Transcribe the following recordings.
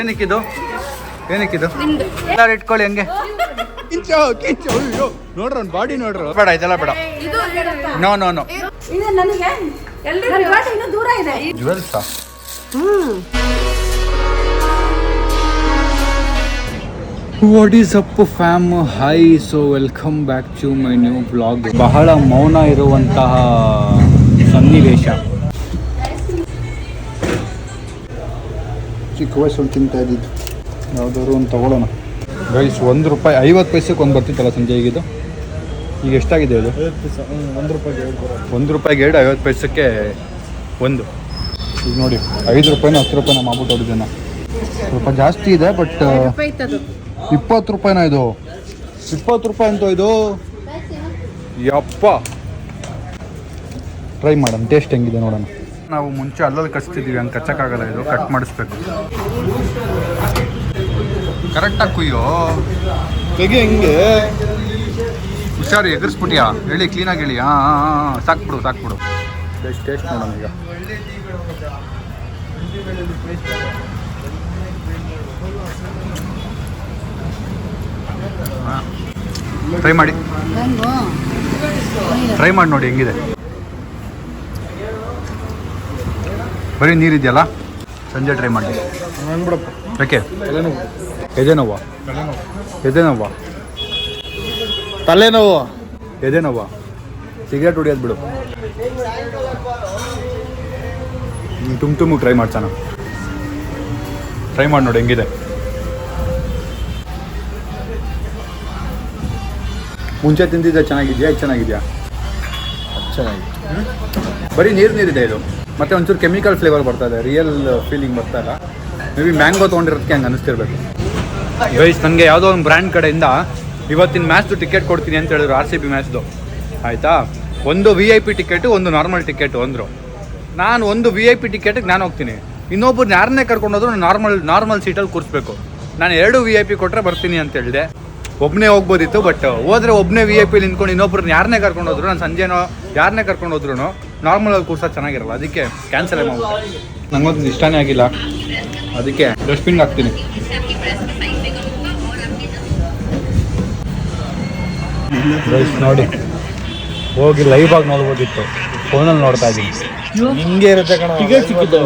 ಏನಕ್ಕಿದು ಎಲ್ಲಾರು ಇಟ್ಕೊಳ್ಳಿ ಹಂಗೆ ನೋಡ್ರ ಬಾಡಿ ನೋಡ್ರ ಬೇಡ ಇದೆಲ್ಲ ಬೇಡ ನೋ ಜುವೆಲ್ಸಾ what is up fam hi so welcome back to my new blog. ಬಹಳ ಮೌನ ಇರುವಂತಹ ಸನ್ನಿವೇಶ. ಚಿಕ್ಕ ವಯಸ್ಸಲ್ಲಿ ತಿಂತಾ ಇದ್ದಿದ್ದು ಯಾವುದಾದ್ರು ಒಂದು ತೊಗೊಳ್ಳೋಣ ಗೈಸ್. ₹1 50 ಒಂದು ಬರ್ತಿತ್ತಲ್ಲ ಸಂಜೆ. ಈಗಿದು ಈಗ ಎಷ್ಟಾಗಿದೆ ಅದು? ₹1 ಎರಡು 50 ಒಂದು. ಈಗ ನೋಡಿ ₹5 ₹10 ಮಾಡ್ಬಿಟ್ಟು ಹೊಡಿದ್ದೇನೆ. ಸ್ವಲ್ಪ ಜಾಸ್ತಿ ಇದೆ ಬಟ್ ₹20 ಇದು. ₹20 ಅಂತೂ ಇದು. ಯಪ್ಪ ಟ್ರೈ ಮಾಡೋಣ, ಟೇಸ್ಟ್ ಹೆಂಗಿದೆ ನೋಡೋಣ. ನಾವು ಮುಂಚೆ ಅಲ್ಲಲ್ಲಿ ಕಚ್ತಿದ್ದೀವಿ, ಹಂಗೆ ಕಚ್ಚಕ್ಕಾಗಲ್ಲ, ಇದು ಕಟ್ ಮಾಡಿಸ್ಬೇಕು. ಕರೆಕ್ಟಾಗಿ ಕುಯ್ಯೋ ತೆಗಿ, ಹೆಂಗೆ ಹುಷಾರು ಎಗರ್ಸ್ಬಿಟ್ಟಿಯಾ? ಹೇಳಿ ಕ್ಲೀನಾಗಿ ಹೇಳಿ. ಹಾಂ ಸಾಕ್ಬಿಡು. ಟೇಸ್ಟ್ ನೋಡೋಣ ಈಗ. ಟ್ರೈ ಮಾಡಿ ನೋಡಿ ಹೆಂಗಿದೆ. ಬರೀ ನೀರಿದೆಯಲ್ಲ, ಸಂಜೆ ಟ್ರೈ ಮಾಡಿ. ಯಾಕೆ ಎದೆನೋವಾ? ತಲೆನೋವಾ ಸಿಗರೇಟ್ ಹೊಡಿಯೋದು ಬಿಡು. ತುಂಬ ಟ್ರೈ ಮಾಡ್ತಾನ. ಟ್ರೈ ಮಾಡಿ ನೋಡಿ ಹೆಂಗಿದೆ. ಮುಂಚೆ ತಿಂದಿದ್ದೆ ಚೆನ್ನಾಗಿದೆಯಾ? ಇದು ಚೆನ್ನಾಗಿದೆಯಾ? ಚೆನ್ನಾಗಿದೆ. ಬರೀ ನೀರಿದೆ ಇದು. ಮತ್ತು ಒಂಚೂರು ಕೆಮಿಕಲ್ ಫ್ಲೇವರ್ ಬರ್ತಾ ಇದೆ, ರಿಯಲ್ ಫೀಲಿಂಗ್ ಬರ್ತಾ ಇಲ್ಲ. ಮೇ ಬಿ ಮ್ಯಾಂಗೋ ತೊಗೊಂಡಿರೋದಕ್ಕೆ ಹಂಗೆ ಅನ್ನಿಸ್ತಿರ್ಬೇಕು. ಗೈಸ್, ನನಗೆ ಯಾವುದೋ ಒಂದು ಬ್ರ್ಯಾಂಡ್ ಕಡೆಯಿಂದ ಇವತ್ತಿನ ಮ್ಯಾಚ್ದು ಟಿಕೆಟ್ ಕೊಡ್ತೀನಿ ಅಂತ ಹೇಳಿದ್ರು, RCB ಮ್ಯಾಚ್ದು. ಆಯಿತಾ, ಒಂದು VIP ಟಿಕೆಟು, ಒಂದು ನಾರ್ಮಲ್ ಟಿಕೆಟು ಅಂದರು. ನಾನು ಒಂದು VIP ಟಿಕೆಟಿಗೆ ನಾನು ಹೋಗ್ತೀನಿ, ಇನ್ನೊಬ್ಬರು ಯಾರನ್ನೇ ಕರ್ಕೊಂಡೋದ್ರು ನಾರ್ಮಲ್ ಸೀಟಲ್ಲಿ ಕೂರಿಸ್ಬೇಕು. ನಾನು 2 VIP ಕೊಟ್ಟರೆ ಬರ್ತೀನಿ ಅಂತ ಹೇಳಿದೆ. ಒಬ್ಬನೇ ಹೋಗ್ಬೋದಿತ್ತು, ಬಟ್ ಹೋದರೆ ಒಬ್ಬನೇ VIP ನಿಂತ್ಕೊಂಡು ಇನ್ನೊಬ್ರನ್ನ ಯಾರನ್ನೇ ಕರ್ಕೊಂಡೋದ್ರು, ನಾನು ಸಂಜೆನೋ ಯಾರನ್ನೇ ಕರ್ಕೊಂಡೋದ್ರು ನಾರ್ಮಲಾಗಿ ಕೂರ್ಸೋದು ಚೆನ್ನಾಗಿರಲ್ಲ. ಅದಕ್ಕೆ ಕ್ಯಾನ್ಸಲ್ ಮಾಡ್ಬೋದು. ನನಗೊಂದು ಇಷ್ಟನೇ ಆಗಿಲ್ಲ, ಅದಕ್ಕೆ ಡಸ್ಟ್ಬಿನ್ಗೆ ಹಾಕ್ತೀನಿ. ನೋಡಿ, ಹೋಗಿ ಲೈವ್ ಆಗಿ ನೋಡ್ಬೋದಿತ್ತು, ಫೋನಲ್ಲಿ ನೋಡ್ತಾ ಇದ್ದೀನಿ. ಹಿಂಗೆ ಇರುತ್ತೆ ಕಣ, ಟಿಕೆಟ್ ಸಿಕ್ಕಿತ್ತು.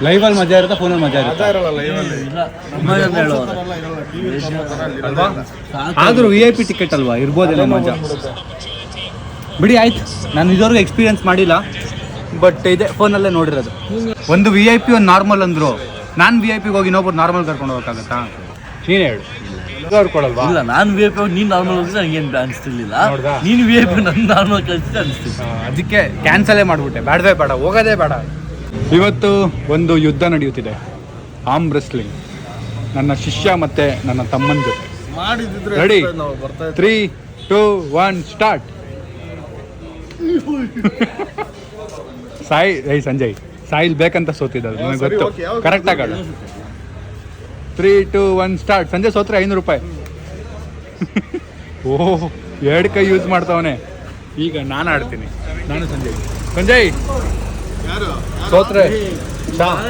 ಲೈವಲ್ಲಿ ಮಜಾ ಇರುತ್ತೆ, ಫೋನಲ್ಲಿ ಮಜಾ ಇರುತ್ತೆ ಅಲ್ವಾ? ಆದರೂ VIP ಟಿಕೆಟ್ ಅಲ್ವಾ, ಇರ್ಬೋದಿಲ್ಲ ಮಜಾ. ಬಿಡಿ ಆಯ್ತು, ನಾನು ಇದುವರೆಗೂ ಎಕ್ಸ್ಪೀರಿಯನ್ಸ್ ಮಾಡಿಲ್ಲ, ಬಟ್ ಇದೆ ಫೋನಲ್ಲೇ ನೋಡಿರೋದು. ಒಂದು VIP ಒಂದು ನಾರ್ಮಲ್ ಅಂದರು, ನಾನು VIP ಹೋಗಿ ಇನ್ನೊಬ್ಬರು ನಾರ್ಮಲ್ ಕರ್ಕೊಂಡು ಹೋಗೋಕ್ಕಾಗತ್ತಾ? ನೀನು ಹೇಳು. ಕೊಡಲ್ವಾ? ಇಲ್ಲ, ನಾನು VIP ನೀನು ನಾರ್ಮಲ್ ಹೋಗಿದ್ರೆ ನನಗೇನು ಅನಿಸ್ತಿರ್ಲಿಲ್ಲ. ನೀನು VIP ನನ್ನ ನಾರ್ಮಲ್ ಕಳಿಸಿದ್ರೆ ಅನಿಸ್ತಿತ್ತು. ಅದಕ್ಕೆ ಕ್ಯಾನ್ಸಲೇ ಮಾಡಿಬಿಟ್ಟೆ. ಬೇಡ, ಹೋಗೋದೇ ಬೇಡ. ಇವತ್ತು ಒಂದು ಯುದ್ಧ ನಡೆಯುತ್ತಿದೆ, ಆರ್ಮ್ ರೆಸ್ಲಿಂಗ್. ನನ್ನ ಶಿಷ್ಯ ಮತ್ತು ನನ್ನ ತಮ್ಮನ ಜೊತೆ. ರೆಡಿ? 3, 2, 1 ಸ್ಟಾರ್ಟ್. ಸಂಜಯ್ ಸಾಯಿಲ್ ಬೇಕಂತ ಸೋತಿದ್ದು ನನಗೆ ಗೊತ್ತು. ಕರೆಕ್ಟಾಗಿ ಆಡು. 3, 2, 1 ಸ್ಟಾರ್ಟ್. ಸಂಜಯ್ ಸೋತ್ರೆ ₹500. ಓಹ್, 2 ಕೈ ಯೂಸ್ ಮಾಡ್ತಾವನೆ. ಈಗ ನಾನು ಆಡ್ತೀನಿ. ನಾನು ಸಂಜಯ್ ಸೋತ್ರೆ 3,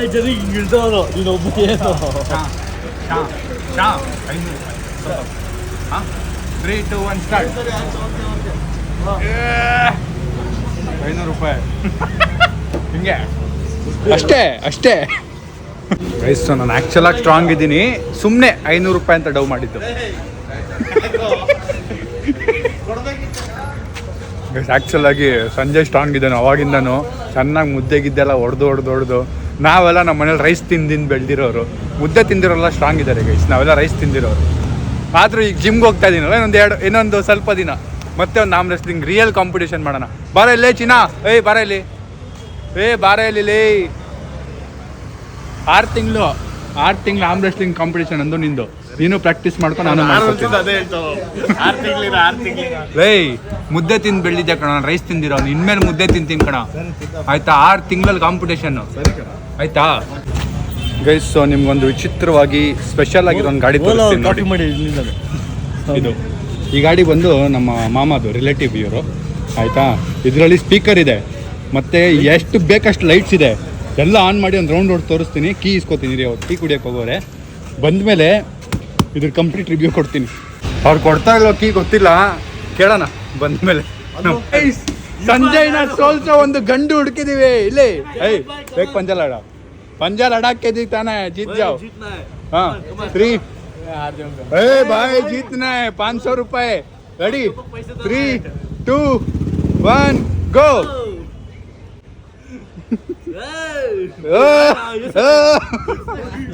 2, 1 ಸ್ಟಾರ್ಟ್. ₹500 ಹಿಂಗೆ. ಅಷ್ಟೇ ಗೈಸ್, ನಾನು ಆ್ಯಕ್ಚುಲಾಗಿ ಸ್ಟ್ರಾಂಗ್ ಇದ್ದೀನಿ. ಸುಮ್ಮನೆ ₹500 ಅಂತ ಡವ್ ಮಾಡಿದ್ದು. ಗೈಸ್, ಆ್ಯಕ್ಚುಲಾಗಿ ಸಂಜಯ್ ಸ್ಟ್ರಾಂಗ್ ಇದ್ದಾನೆ ಅವಾಗಿಂದನು. ಚೆನ್ನಾಗಿ ಮುದ್ದೆಗಿದ್ದೆಲ್ಲ ಹೊಡೆದು ನಾವೆಲ್ಲ ನಮ್ಮ ಮನೇಲಿ ರೈಸ್ ತಿಂದು ಬೆಳೆದಿರೋರು. ಮುದ್ದೆ ತಿಂದಿರೋಲ್ಲ ಸ್ಟ್ರಾಂಗ್ ಇದ್ದಾರೆ ಗೈಸ್, ನಾವೆಲ್ಲ ರೈಸ್ ತಿಂದಿರೋರು. ಆದರೂ ಈಗ ಜಿಮ್ಗೆ ಹೋಗ್ತಾ ಇದ್ದೀನಲ್ಲ, ಇನ್ನೊಂದು ಸ್ವಲ್ಪ ದಿನ ಮತ್ತೆ ಒಂದು ಆರ್ಮ್ ರೆಸ್ಲಿಂಗ್ ರಿಯಲ್ ಕಾಂಪಿಟೇಷನ್ ಮಾಡೋಣ. ಬಾರ ಇಲ್ಲೇ ಚಿನ್ನ, ಬಾರ ಇಲ್ಲಿ 6 ತಿಂಗಳು ಆರ್ಮ್ ರೆಸ್ಲಿಂಗ್ ಕಾಂಪಿಟೇಷನ್ ಅಂದು ನಿಂದು. ನೀನು ಪ್ರಾಕ್ಟೀಸ್ ಮಾಡ್ಕೊಂಡು ನಾನು ಮುದ್ದೆ ತಿಂದು ಬೆಳೆದಿದ್ದೆ ಕಣ, ನಾನು ರೈಸ್ ತಿಂದಿರೋ. ಇನ್ಮೇಲೆ ಮುದ್ದೆ ತಿಂತೀನಿ ಕಣ, ಆಯ್ತಾ? 6 ತಿಂಗಳಲ್ಲಿ ಕಾಂಪಿಟೇಷನ್ನು, ಆಯ್ತಾ ಗೈಸ್? ಸೊ ನಿಮ್ಗೊಂದು ವಿಚಿತ್ರವಾಗಿ ಸ್ಪೆಷಲ್ ಆಗಿರೋ ಒಂದು ಗಾಡಿ ತೋರಿಸ್ತೀನಿ ನೋಡಿ. ಇದು ಈ ಗಾಡಿ ಬಂದು ನಮ್ಮ ಮಾಮದು ರಿಲೇಟಿವ್ ಇವರು, ಆಯಿತಾ? ಇದರಲ್ಲಿ ಸ್ಪೀಕರ್ ಇದೆ, ಮತ್ತು ಎಷ್ಟು ಬೇಕಷ್ಟು ಲೈಟ್ಸ್ ಇದೆ. ಎಲ್ಲ ಆನ್ ಮಾಡಿ ಒಂದು ರೌಂಡ್ ಹೊಡೆದು ತೋರಿಸ್ತೀನಿ. ಕೀ ಇಸ್ಕೊತೀನಿ ರೀ, ಅವ್ರು ಟೀ ಕುಡಿಯೋಕೆ ಹೋಗೋರೆ. ಬಂದಮೇಲೆ ಇದ್ರ ಕಂಪ್ಲೀಟ್ ರಿವ್ಯೂ ಕೊಡ್ತೀನಿ. ಅವ್ರು ಕೊಡ್ತಾ ಇಲ್ವೋ ಕೀ ಗೊತ್ತಿಲ್ಲ, ಕೇಳೋಣ ಬಂದಮೇಲೆ. ಸಂಜಯ್ನ ಸೋಲ್ಸೋ ಒಂದು ಗಂಡು ಹುಡುಕಿದೀವಿ ಇಲ್ಲಿ. ಏಯ್ ಬೇಕ್ पंजा लड़ाक के दी ताना है, जीत जाओ. हाँ 3 भाई जीतना है 500 रुपए. रेडी 3 2 1 गो.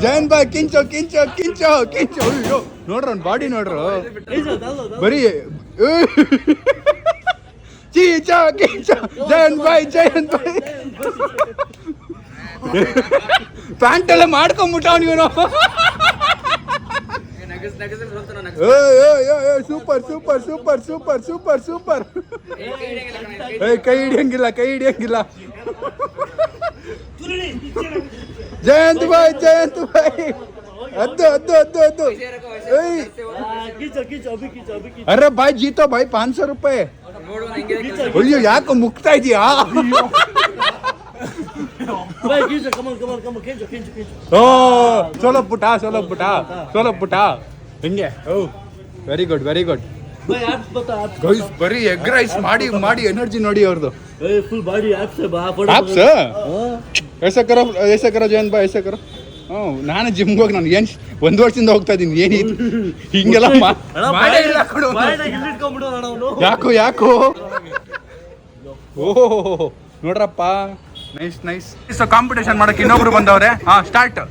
जैन भाई किंचो किंचो किंचो किंचो. ನೋಡ್ರ ಬಾಡಿ ನೋಡ್ರ ಬರೀ ಚೀಚೋ ಕಿಂಚೋ. ಜಯನ್ ಭಾಯ್ ಪ್ಯಾಂಟ್ ಎಲ್ಲ ಮಾಡ್ಕೊಂಡ್ಬಿಟ್ಟವ್ ಇವನು. Super super super super super super. ಕೈ ಹಿಡಿಯಂಗಿಲ್ಲ ಜಯಂತ್ ಭಾಯ್ अद्दो अरे भाई जीतो भाई 500 रुपए. अಯ್ಯೋ ಯಾಕೆ ಮುಕ್ತಾ ಇದೀಯಾ? ಸೋಲೋ ಪುಟ ಹಿಂಗೆ. ವೆರಿ ಗುಡ್ ಬರೀ ಎಗ್ ರೈಸ್ ಮಾಡಿ ಎನರ್ಜಿ ನೋಡಿ ಅವ್ರದ್ದು. ऐसा करो जयंत भाई ऐसा करो. ನಾನು ಜಿಮ್ಗೆ ಹೋಗಿ ನಾನು ಏನು 1 ವರ್ಷದಿಂದ ಹೋಗ್ತಾ ಇದ್ದೀನಿ. ಏನಿದು ಹಿಂಗೆಲ್ಲ ಯಾಕೋ ಓಹೋ ನೋಡ್ರಪ್ಪ. ನೈಸ್. ಕಾಂಪಿಟೇಷನ್ ಮಾಡಕ್ಕೆ ಇನ್ನೊಬ್ರು ಬಂದವ್ರೆ. ಸ್ಟಾರ್ಟ್.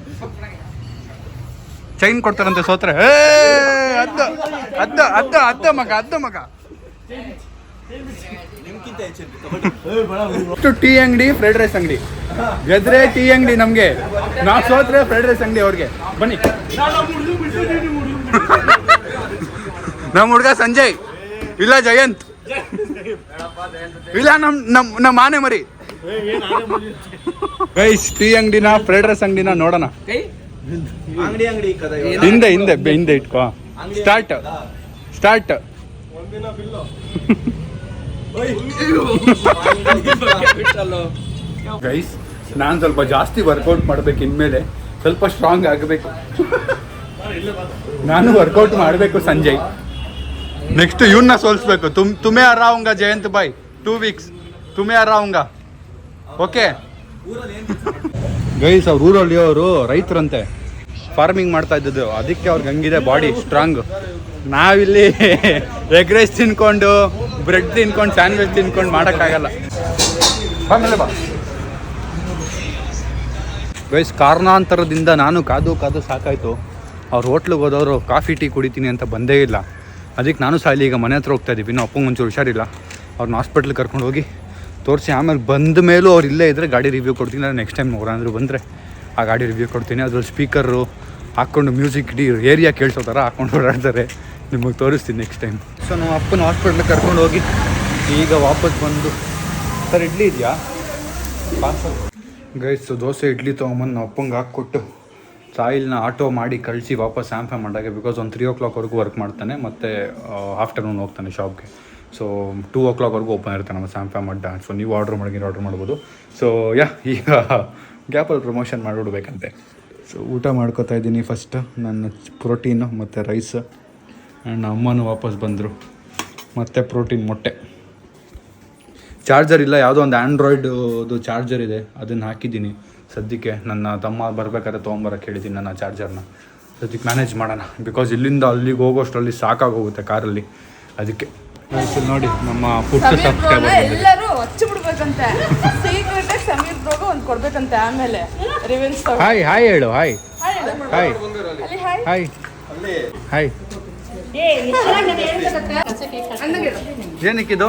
ಚೈನ್ ಕೊಡ್ತಾರಂತೆ ಸೋತ್ರೆ. ಅದ್ದ ಮಗ ಟೀ ಅಂಗಡಿ, ಫ್ರೈಡ್ ರೈಸ್ ಅಂಗಡಿ. ಗೆದ್ರೆ ಟೀ ಅಂಗಡಿ ನಮ್ಗೆ, ನಾವು ಸೋತ್ರೆ ಫ್ರೈಡ್ ರೈಸ್ ಅಂಗಡಿ ಅವ್ರಿಗೆ. ಬನ್ನಿ. ನಮ್ಮ ಹುಡುಗ ಸಂಜಯ್, ಇಲ್ಲ ಜಯಂತ್, ಇಲ್ಲ ನಮ್ಮ ಆನೆ ಮರಿ. ಗೈಸ್ ಟೀ ಅಂಗಡಿನ ಫ್ರೈಡ್ ರೈಸ್ ಅಂಗಡಿನ ನೋಡೋಣ. ಹಿಂದೆ ಇಟ್ಕೋ. ಸ್ಟಾರ್ಟ್. ಗೈಸ್ ನಾನು ಸ್ವಲ್ಪ ಜಾಸ್ತಿ ವರ್ಕೌಟ್ ಮಾಡ್ಬೇಕು, ಇನ್ಮೇಲೆ ಸ್ವಲ್ಪ ಸ್ಟ್ರಾಂಗ್ ಆಗಬೇಕು. ನಾನು ವರ್ಕೌಟ್ ಮಾಡಬೇಕು ಸಂಜಯ್. ನೆಕ್ಸ್ಟ್ ಇವನ್ನ ಸೋಲ್ಸ್ಬೇಕು. ತುಮೇ ಹರಾವುಂಗ ಜಯಂತ್ ಬಾಯ್. 2 weeks ತುಮೇ ಹರಾವುಂಗ. ಓಕೆ ಗೈಸ್ ಅವ್ರ ಊರಲ್ಲಿ ಅವರು ರೈತರಂತೆ, ಫಾರ್ಮಿಂಗ್ ಮಾಡ್ತಾ ಇದ್ದದ್ದು, ಅದಕ್ಕೆ ಅವ್ರಿಗೆ ಹಂಗಿದೆ ಬಾಡಿ ಸ್ಟ್ರಾಂಗ್. ನಾವಿಲ್ಲಿ ಎಗ್ ರೈಸ್ ತಿನ್ಕೊಂಡು, ಬ್ರೆಡ್ ತಿನ್ಕೊಂಡು, ಸ್ಯಾಂಡ್ವಿಚ್ ತಿನ್ಕೊಂಡು ಮಾಡೋಕ್ಕಾಗಲ್ಲ. ಆಮೇಲೆ ಬಾ ಗೈಸ್, ಕಾರಣಾಂತರದಿಂದ ನಾನು ಕಾದು ಸಾಕಾಯಿತು. ಅವ್ರ ಹೋಟ್ಲಿಗೆ ಹೋದವರು ಕಾಫಿ ಟೀ ಕುಡಿತೀನಿ ಅಂತ ಬಂದೇ ಇಲ್ಲ. ಅದಕ್ಕೆ ನಾನು ಸಾಲಿ ಈಗ ಮನೆ ಹತ್ರ ಹೋಗ್ತಾ ಇದ್ದೀವಿ. ಇನ್ನೂ ಅಪ್ಪಂಗೆ ಒಂಚೂರು ಹುಷಾರಿಲ್ಲ. ಅವ್ರನ್ನ ಹಾಸ್ಪಿಟ್ಲಿಗೆ ಕರ್ಕೊಂಡು ಹೋಗಿ ತೋರಿಸಿ ಆಮೇಲೆ ಬಂದ ಮೇಲೂ ಅವ್ರು ಇಲ್ಲೇ ಇದ್ದರೆ ಗಾಡಿ ರಿವ್ಯೂ ಕೊಡ್ತೀನಿ. ನೆಕ್ಸ್ಟ್ ಟೈಮ್ ಅವರಾಂದ್ರೂ ಬಂದರೆ ಆ ಗಾಡಿ ರಿವ್ಯೂ ಕೊಡ್ತೀನಿ. ಅದ್ರಲ್ಲಿ ಸ್ಪೀಕರು ಹಾಕ್ಕೊಂಡು ಮ್ಯೂಸಿಕ್ ಇಡೀ ಏರಿಯಾ ಕೇಳಿಸೋ ಥರ ಹಾಕ್ಕೊಂಡು ಓಡಾಡ್ತಾರೆ. ನಿಮಗೆ ತೋರಿಸ್ತೀನಿ ನೆಕ್ಸ್ಟ್ ಟೈಮ್. ಸೊ ನಾವು ಅಪ್ಪನ ಹಾಸ್ಪಿಟ್ಲಿಗೆ ಕರ್ಕೊಂಡು ಹೋಗಿ ಈಗ ವಾಪಸ್ ಬಂದು, ಸರ್ ಇಡ್ಲಿ ಇದೆಯಾ ಪಾರ್ಸಲ್? ಗೈಸ್ ದೋಸೆ ಇಡ್ಲಿ ತೊಗೊಂಬಂದು ನಾವು ಅಪ್ಪಂಗೆ ಹಾಕ್ಕೊಟ್ಟು ಸಾಯಿಲ್ನ ಆಟೋ ಮಾಡಿ ಕಳಿಸಿ ವಾಪಸ್ ಸ್ಯಾಂಫೆ ಮಾಡಾಗೆ. ಬಿಕಾಸ್ ಒಂದು 3 o'clockವರೆಗೂ ವರ್ಕ್ ಮಾಡ್ತಾನೆ, ಮತ್ತು ಆಫ್ಟರ್ನೂನ್ ಹೋಗ್ತಾನೆ ಶಾಪ್ಗೆ. ಸೊ 2 o'clockವರೆಗೂ ಓಪನ್ ಇರ್ತಾನೆ ನಮ್ಮ ಸ್ಯಾಂಫೆ ಮಡ್ಡ. ಸೊ ನೀವು ಆರ್ಡ್ರ್ ಮಾಡ್ಬೋದು. ಸೊ ಈಗ ಗ್ಯಾಪಲ್ಲಿ ಪ್ರಮೋಷನ್ ಮಾಡಿಬಿಡ್ಬೇಕಂತೆ. ಸೊ ಊಟ ಮಾಡ್ಕೋತಾ ಇದ್ದೀನಿ. ಫಸ್ಟ್ ನನ್ನ ಪ್ರೋಟೀನು ಮತ್ತು ರೈಸ್. ಆ್ಯಂಡ್ ಅಮ್ಮನೂ ವಾಪಸ್ ಬಂದರು. ಮತ್ತು ಪ್ರೋಟೀನ್ ಮೊಟ್ಟೆ. ಚಾರ್ಜರ್ ಇಲ್ಲ, ಯಾವುದೋ ಒಂದು ಆ್ಯಂಡ್ರಾಯ್ಡ್ದು ಚಾರ್ಜರ್ ಇದೆ, ಅದನ್ನು ಹಾಕಿದ್ದೀನಿ ಸದ್ಯಕ್ಕೆ. ನನ್ನ ತಮ್ಮ ಬರಬೇಕಾದ್ರೆ ತೊಗೊಂಬರಕ್ಕೆ ಹೇಳಿದ್ದೀನಿ ನನ್ನ ಚಾರ್ಜರ್ನ. ಸದ್ಯಕ್ಕೆ ಮ್ಯಾನೇಜ್ ಮಾಡೋಣ. ಬಿಕಾಸ್ ಇಲ್ಲಿಂದ ಅಲ್ಲಿಗೆ ಹೋಗೋಷ್ಟರಲ್ಲಿ ಸಾಕಾಗೋಗುತ್ತೆ ಕಾರಲ್ಲಿ. ಅದಕ್ಕೆ ನೋಡಿ ನಮ್ಮ ಪುಟ್ಟ ಸಬ್ಸ್ಕ್ರೈಬರ್ ಎಲ್ಲರೂ ಹಚ್ಚಿಬಿಡ್ಬೇಕಂತೆ. ಸೀಕ್ರೆಟಾಗಿ ಸಮೀರ್ ಬ್ರೋಗ ಒಂದು ಕೊಡ್ಬೇಕಂತೆ. ಆಮೇಲೆ ರಿವೆನ್ಸ್ ಹಾಯ್ ಹೇಳು. ಹಾಯ್ ಏನಕ್ಕಿದು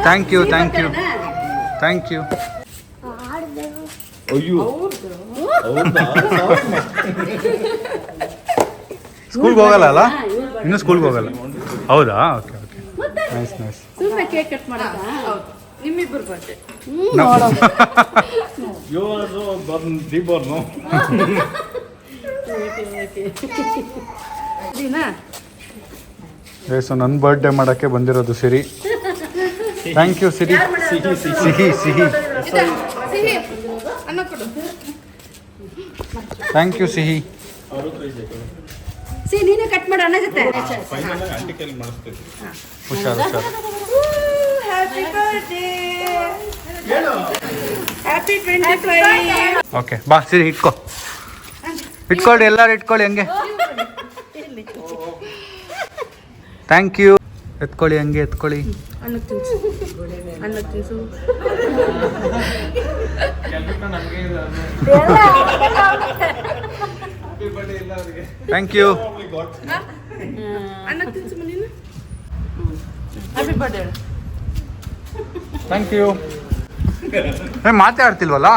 ಥ್ಯಾಂಕ್ ಯು ಅಯ್ಯೋ ಸ್ಕೂಲ್ಗೆ ಹೋಗಲ್ಲ ಅಲ್ಲ, ಇನ್ನೂ ಸ್ಕೂಲ್ಗೆ ಹೋಗಲ್ಲ. ಹೌದಾ? Okay nice. ನಿಮ್ಮಿಬ್ಬರು ಬರ್ತೆ ಸೊ ನನ್ನ ಬರ್ಡೇ ಮಾಡೋಕ್ಕೆ ಬಂದಿರೋದು ಸಿರಿ. ಥ್ಯಾಂಕ್ ಯು ಸಿರಿ. ಸಿಹಿ ಅನ್ನ ಕೊಡು. ಥ್ಯಾಂಕ್ ಯು ಸಿಹಿ. ನೀನೇ ಕಟ್ ಮಾಡು ಅಣ್ಣ ಜೊತೆ. ಹುಷಾರು ಹುಷಾರು. Happy birthday. ಹ್ಯಾಪಿ 25. ಓಕೆ ಬಾ ಸಿರಿ ಇಟ್ಕೊಳ್ಳಿ ಎಲ್ಲರೂ ಇಟ್ಕೊಳ್ಳಿ ಹಂಗೆ. Thank you. ಎತ್ಕೊಳ್ಳಿ ಹಂಗೆ ಎತ್ಕೊಳ್ಳಿ. ಅನ್ನಕ್ಕೆ ತಿನ್ಸು. Thank you. ಅನ್ನಕ್ಕೆ ತಿನ್ಸು ನೀನು. Happy birthday. Thank you. ಮಾತಾಡ್ತಿಲ್ವಲ್ಲ.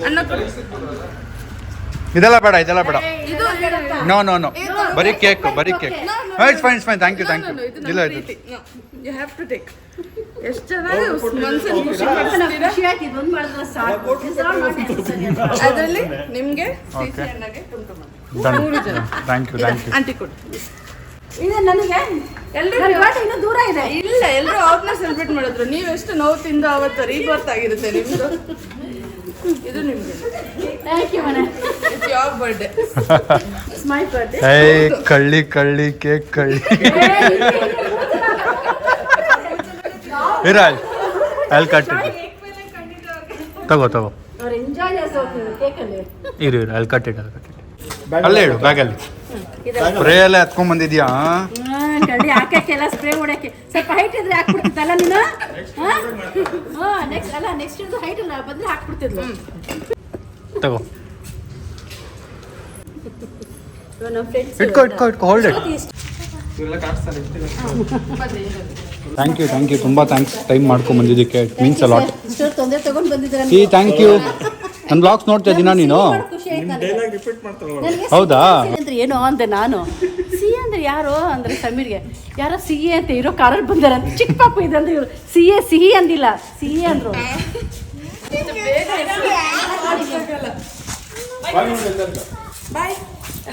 ಅನ್ನ ಕೊಡು. ಇದೆಲ್ಲ ಬೇಡ ಇದೆಲ್ಲ ಬೇಡ. ಇದು ನೋ ನೋ ನೋ ಬರೀ ಕೇಕ್ ಬರೀ cake. It's fine it's fine. Thank you thank you. ಇಲ್ಲ ಇದು ಯು ಹ್ಯಾವ್ ಟು ಟೇಕ್. ಎಷ್ಟು ಚೆನ್ನಾಗಿ ಮನ್ಸಲ್ಲಿ ಖುಷಿ ಪಡಿಸ್ತೀರಾ. ಖುಷಿ ಆಯ್ತು, ಇದೊಂದು ಮಾಡಿದ್ರೆ ಸಾಕು. ಅದರಲ್ಲಿ ನಿಮಗೆ ಸಿಹಿ ಅಣ್ಣಗೆ ತುಂಟು ಮಾಡಿ. ಡನ್. 3 ಜನ. Thank you thank you. Aunty ಕೊಡು. ಇದು ನನಗೆ ಎಲ್ಲರೂ ಇನ್ನೂ ದೂರ ಇದೆ. ಇಲ್ಲ, ಎಲ್ಲರೂ ಅವ್ರನ್ನ ಸೆಲೆಬ್ರೇಟ್ ಮಾಡಿದ್ರು. ನೀವೆಷ್ಟು ನೋವು ತಿಂದು ಅವತ್ತು ರೀಬರ್ತ್ ಆಗಿರುತ್ತೆ ನಿಮ್ದು. ಇದು ನಿಮ್ಗೆ. ಥ್ಯಾಂಕ್ ಯು ಮನೆ. It's your birthday. It's my birthday. ಏಯ್ ಕಳ್ಳಿ ಕಳ್ಳಿ ಕೇಕ್ ಕಳ್ಳಿ. ಇರಾಲ್ ಅಲ್ಲಿ ಕಟ್ಟಿದ್ದು ತಗೋ ತಗೋ. ಅವ್ರು ಎಂಜಾಯ್ చేస్తారు ಕೇಕಲ್ಲಿ. ಇರು ಅಲ್ಲಿ ಕಟ್ಟಿಟ್ಟು ಅಲ್ಲೇ ಇಡು ಬ್ಯಾಗಲ್ಲಿ. ಸ್ಪ್ರೇ ಎಲ್ಲ ಎತ್ಕೊಂಡ್ ಬಂದಿದ್ಯಾ? ಕಳ್ಳಿ ಹಾಕಕ್ಕೆಲ್ಲ ಸ್ಪ್ರೇ ಹೊಡಕ್ಕೆ ಸ್ವಲ್ಪ ಹೈಟ್ ಇದ್ರೆ ಹಾಕ್ಬಿಡ್ತಿದ್ದಲ್ಲ ನೀನು. ನೆಕ್ಸ್ಟ್ ಅಲ್ಲ ನೆಕ್ಸ್ಟ್ ಇದು ಹೈಟ್ ಇಲ್ಲ ಬಂದ್ರೆ ಹಾಕ್ಬಿಡ್ತಿದ್ಲು. ತಗೋ ನಮ್ಮ ಫ್ರೆಂಡ್ಸ್ ಇಟ್ಕೋ ಇಟ್ಕೋ ಇಟ್ಕೋ ಹೋಲ್ಡ್ ಇಟ್. ಥ್ಯಾಂಕ್ ಯು ತುಂಬ ಥ್ಯಾಂಕ್ಸ್ ಟೈಮ್ ಮಾಡ್ಕೊಂಡ್ ಬಂದಿದ್ದಕ್ಕೆ. It means a lot. ಇಷ್ಟು ತೊಂದರೆ ತಗೊಂಡು ಬಂದಿದ್ದೀರಾ. ಈ ಥ್ಯಾಂಕ್ ಯು. ನನ್ನ ಬ್ಲಾಗ್ಸ್ ನೋಡ್ತಾ ಇದ್ದೀನಾ ನೀನು? ಖುಷಿ ಆಯ್ತು ನನಗೆ. ಹೌದಾ? ಅಂದ್ರೆ ಏನೋ ಅಂದೆ ನಾನು. ಸಿ ಅಂದ್ರೆ ಯಾರು ಅಂದ್ರೆ ಸಮೀರ್ಗೆ ಯಾರೋ ಸಿಹಿ ಅಂತ ಇರೋ ಕಾರಲ್ಲಿ ಬಂದಾರ ಅಂತ. ಚಿಕ್ಕ ಪಾಪು ಇದೆ ಅಂತ ಇವರು ಸಿಹಿ ಅಂದಿಲ್ಲ, ಸಿಹಿ ಅಂದ್ರು. ಬಾಯ್.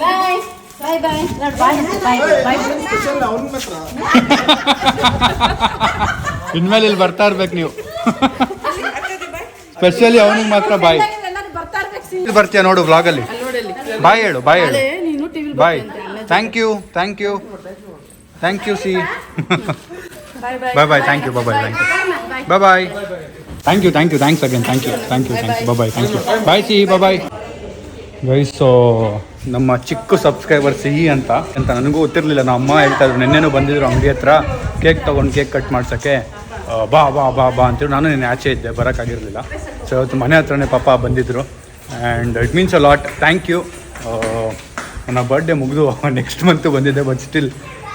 ಬಾಯ್ ಬಾಯ್ ಬಾಯ್ ಬಾಯ್ ಬಾಯ್. ಇನ್ಮೇಲೆ ಇಲ್ಲಿ ಬರ್ತಾ ಇರ್ಬೇಕು ನೀವು. ಸ್ಪೆಷಲಿ ಅವನಿಗೆ ಮಾತ್ರ ಬಾಯ್. ಬರ್ತಾ ಇರ್ಬೇಕು. ಇಲ್ಲಿ ಬರ್ತೀಯ ನೋಡು ವ್ಲಾಗಲ್ಲಿ. ಬಾಯ್ ಹೇಳು ಬಾಯ್ ಹೇಳು. ನೀನು TV bye. Thank you thank you thank you see. Bye bye. Bye bye thank you bye bye thank you bye bye thank you thanks again thank you bye bye thank you bye see bye bye. Guys so ನಮ್ಮ ಚಿಕ್ಕ subscriber ಸಿಹಿ ಅಂತ ನನಗೂ ಗೊತ್ತಿರಲಿಲ್ಲ. ನಮ್ಮ ಅಮ್ಮ ಹೇಳ್ತಾ ಇದ್ರು, ನೆನ್ನೆನೂ ಬಂದಿದ್ರು ಅಂಗಡಿ ಹತ್ರ ಕೇಕ್ ತೊಗೊಂಡು ಕೇಕ್ ಕಟ್ ಮಾಡ್ಸೋಕ್ಕೆ. ಬಾ ಬಾ ಬಾ ಬಾ ಅಂತೇಳಿ ನಾನು ನಿನ್ನೆ ಆಚೆ ಇದ್ದೆ, ಬರೋಕ್ಕಾಗಿರಲಿಲ್ಲ. ಸೊ ಇವತ್ತು ಮನೆ ಹತ್ರನೇ ಪಾಪ ಬಂದಿದ್ದರು. And it means a lot. Thank you. ನನ್ನ ಬರ್ಡೇ ಮುಗಿದು ನೆಕ್ಸ್ಟ್ ಮಂತು ಬಂದಿದ್ದೆ, ಬಟ್ ಸ್ಟಿಲ್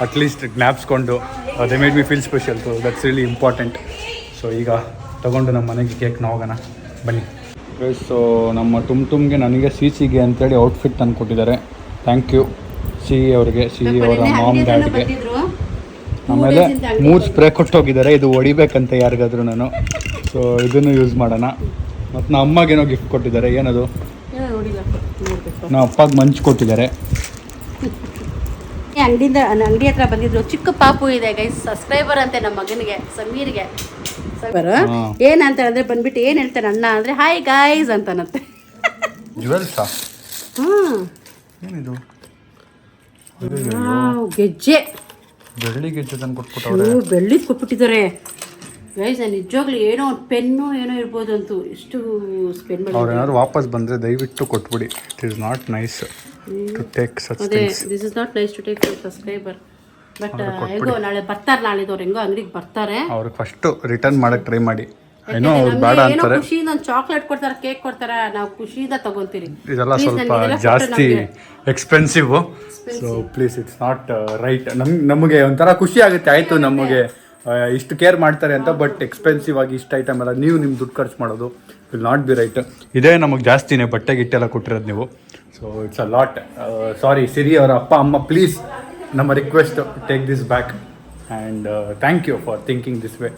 ಅಟ್ಲೀಸ್ಟ್ ಜ್ಞಾಪಿಸ್ಕೊಂಡು they made me feel special. So that's really important. So ಈಗ ತೊಗೊಂಡು ನಮ್ಮ ಮನೆಗೆ ಕೇಕ್ನ ಹೋಗೋಣ ಬನ್ನಿ. ಸೊ ನಮ್ಮ ತುಮ್ಗೆ ನನಗೆ ಸಿಗೆ ಅಂತೇಳಿ ಔಟ್ಫಿಟ್ ತಂದು ಕೊಟ್ಟಿದ್ದಾರೆ. ಥ್ಯಾಂಕ್ ಯು ಸಿಹಿ ಅವ್ರಿಗೆ, ಸಿಹಿ ಅವರ ಮಾಮ್ ಡ್ಯಾಡ್ಗೆ. ಆಮೇಲೆ 3 ಸ್ಪ್ರೇ ಕೊಟ್ಟೋಗಿದ್ದಾರೆ. ಇದು ಹೊಡಿಬೇಕಂತ ಯಾರಿಗಾದ್ರೂ ನಾನು. ಸೊ ಇದನ್ನು ಯೂಸ್ ಮಾಡೋಣ. ಮತ್ತು ನಮ್ಮ ಅಮ್ಮಗೇನೋ ಗಿಫ್ಟ್ ಕೊಟ್ಟಿದ್ದಾರೆ. ಏನದು? ನಮ್ಮ ಅಪ್ಪಗೆ ಮಂಚ್ ಕೊಟ್ಟಿದ್ದಾರೆ. ಅಂಗಡಿ ಹತ್ರ ಬಂದಿದ್ರು. ಚಿಕ್ಕ ಪಾಪು ಇದೆ ಗೈಸ್, ಸಬ್ಸ್ಕ್ರೈಬರ್ ಅಂತೆ ನಮ್ಮ ಮಗನಿಗೆ ಸಮೀರ್ಗೆ. ಏನಂತ ಅಂದ್ರೆ ಬಂದ್ಬಿಟ್ಟು ಏನ್ ಹೇಳ್ತಾನೆ ಅಣ್ಣ ಅಂದ್ರೆ ಹಾಯ್ ಗೈಸ್ ಅಂತಾನಂತೆ. ಜುವೆಲ್ಸಾ? ಏನಿದು? ಗೆಜ್ಜೆ, ಬೆಳ್ಳಿ ಗೆಜ್ಜೆ ತಂದು ಕೊಟ್ಬಿಟ್ಟವ್ರೆ. ಬೆಳ್ಳಿದ್ ಕೊಟ್ಬಿಟ್ಟಿದ್ದಾರೆ ಗೈಸ್. ನಾನು ನಿಜವಾಗ್ಲೂ ಏನೋ ಒಂದು ಪೆನ್ನು ಏನೋ ಇರ್ಬೋದು ಅಂತೂ. ಎಷ್ಟು ಸ್ಪೆಂಡ್ ಮಾಡಿ ಅವ್ರು ಏನಾದ್ರು ವಾಪಸ್ ಬಂದರೆ ದಯವಿಟ್ಟು ಕೊಟ್ಬಿಡಿ. It is not nice to take such things. This is not nice to take subscriber. But ಹೆಂಗೋ ನಾಳೆ ಬರ್ತಾರೆ, ನಾಳಿದವ್ರು ಹೆಂಗೋ ಅಂಗಡಿಗೆ ಬರ್ತಾರೆ. ಅವ್ರಿಗೆ ಫಸ್ಟು ರಿಟರ್ನ್ ಮಾಡಕ್ಕೆ ಟ್ರೈ ಮಾಡಿ. ಏನೋ ಅವ್ರು ಬೇಡ ಅಂತಾರೆ. ಖುಷಿಯಿಂದ ಒಂದು ಚಾಕ್ಲೇಟ್ ಕೊಡ್ತಾರೆ, ಕೇಕ್ ಕೊಡ್ತಾರೆ, ನಾವು ಖುಷಿಯಿಂದ ತಗೊಂತೀರಿ. ಇದೆಲ್ಲ ಸ್ವಲ್ಪ ಜಾಸ್ತಿ expensive. So please it's not right. ನಮಗೆ ಒಂಥರ ಖುಷಿ ಆಗುತ್ತೆ, ಆಯಿತು ನಮಗೆ ಇಷ್ಟು ಕೇರ್ ಮಾಡ್ತಾರೆ ಅಂತ. ಬಟ್ ಎಕ್ಸ್ಪೆನ್ಸಿವ್ ಆಗಿ ಇಷ್ಟು ಐಟಮ್ ಎಲ್ಲ ನೀವು ನಿಮ್ಮ ದುಡ್ಡು ಖರ್ಚು ಮಾಡೋದು ವಿಲ್ ನಾಟ್ ಬಿ ರೈಟ್. ಇದೇ ನಮಗೆ ಜಾಸ್ತಿನೇ ಬಟ್ಟೆ ಗಿಟ್ಟೆಲ್ಲ ಕೊಟ್ಟಿರೋದು ನೀವು. So it's a lot. Sorry Siri ಅವರ ಅಪ್ಪ ಅಮ್ಮ, ಪ್ಲೀಸ್ ನಮ್ಮ request take this back. And thank you for thinking this way.